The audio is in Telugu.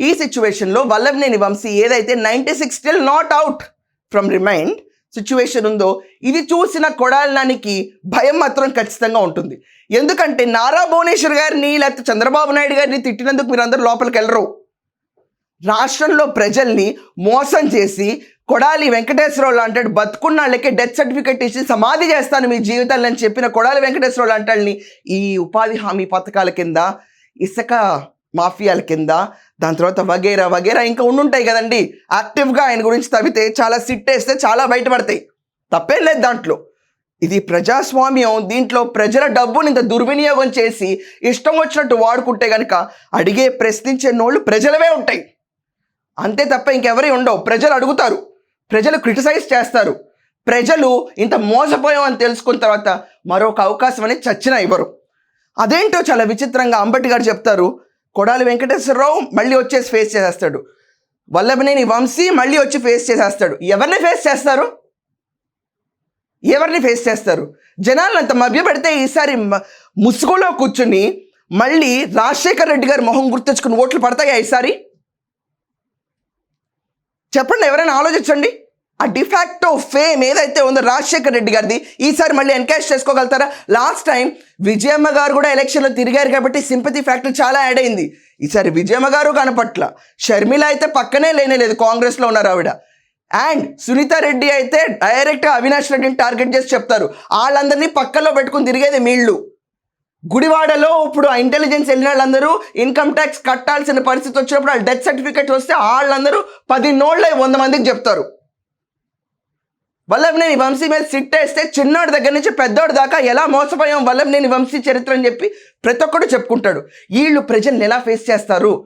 ఈ సిచ్యువేషన్లో వల్లభనేని వంశీ ఏదైతే 96 still not out from remand situation ఉందో ఇది చూసిన కొడాలి నానికి భయం మాత్రం ఖచ్చితంగా ఉంటుంది. ఎందుకంటే నారా భువనేశ్వర్ గారిని లేకపోతే చంద్రబాబు నాయుడు గారిని తిట్టినందుకు మీరు అందరూ లోపలికి వెళ్ళరు. రాష్ట్రంలో ప్రజల్ని మోసం చేసి కొడాలి వెంకటేశ్వరరావు లాంటి బతుకున్నాళ్ళకి డెత్ సర్టిఫికెట్ ఇచ్చి సమాధి చేస్తాను మీ జీవితాన్ని అని చెప్పిన కొడాలి వెంకటేశ్వరరావు లాంటి ఈ ఉపాధి హామీ పథకాల కింద, ఇసుక మాఫియాల కింద, దాని తర్వాత వగేరా వగేరా ఇంకా ఉండుంటాయి కదండి. యాక్టివ్గా ఆయన గురించి తవ్వితే చాలా సిట్టేస్తే చాలా బయటపడతాయి, తప్పేం లేదు దాంట్లో. ఇది ప్రజాస్వామ్యం. దీంట్లో ప్రజల డబ్బుని ఇంత దుర్వినియోగం చేసి ఇష్టం వచ్చినట్టు వాడుకుంటే కనుక అడిగే ప్రశ్నించే నోళ్ళు ప్రజలవే ఉంటాయి, అంతే తప్ప ఇంకెవరి ఉండవు. ప్రజలు అడుగుతారు, ప్రజలు క్రిటిసైజ్ చేస్తారు. ప్రజలు ఇంత మోసపోయామని తెలుసుకున్న తర్వాత మరొక అవకాశం అనేది చచ్చినా ఇవ్వరు. అదేంటో చాలా విచిత్రంగా అంబటి గారు చెప్తారు, కొడాలి వెంకటేశ్వరరావు మళ్ళీ వచ్చేసి ఫేస్ చేసేస్తాడు, వల్లభనేని వంశీ మళ్ళీ వచ్చి ఫేస్ చేసేస్తాడు. ఎవరిని ఫేస్ చేస్తారు? ఎవరిని ఫేస్ చేస్తారు? జనాలను అంత మభ్యపెడితే ఈసారి ముసుగులో కూర్చుని మళ్ళీ రాజశేఖర్ రెడ్డి గారి మొహం గుర్తెచ్చుకుని ఓట్లు పడతాయా ఈసారి? చెప్పండి, ఎవరైనా ఆలోచించండి. ఆ డిఫాక్టో ఫేమ్ ఏదైతే ఉందో రాజశేఖర్ రెడ్డి గారిది ఈసారి మళ్ళీ ఎన్కాష్ చేసుకోగలుగుతారా? లాస్ట్ టైం విజయమ్మ గారు కూడా ఎలక్షన్లో తిరిగారు కాబట్టి సింపతి ఫ్యాక్టర్ చాలా యాడ్ అయింది. ఈసారి విజయమ్మ గారు కనపట్ల, షర్మిల అయితే పక్కనే లేనేలేదు, కాంగ్రెస్లో ఉన్నారు ఆవిడ. అండ్ సునీత రెడ్డి అయితే డైరెక్ట్గా అవినాష్ రెడ్డిని టార్గెట్ చేసి చెప్తారు. వాళ్ళందరినీ పక్కలో పెట్టుకుని తిరిగేది వీళ్ళు. గుడివాడలో ఇప్పుడు ఇంటెలిజెన్స్ వెళ్ళిన వాళ్ళందరూ ఇన్కమ్ ట్యాక్స్ కట్టాల్సిన పరిస్థితి వచ్చినప్పుడు వాళ్ళు డెత్ సర్టిఫికేట్ వస్తే వాళ్ళందరూ 10 నోళ్ళ 100 మందికి చెప్తారు. వల్లభనేని వంశీ మీద సిట్టేస్తే చిన్నోడి దగ్గర నుంచి పెద్దోడి దాకా ఎలా మోసపోయాం వల్లభనేని వంశీ చరిత్ర అని చెప్పి ప్రతి ఒక్కడు చెప్పుకుంటాడు. వీళ్ళు ప్రజల్ని ఎలా ఫేస్ చేస్తారు?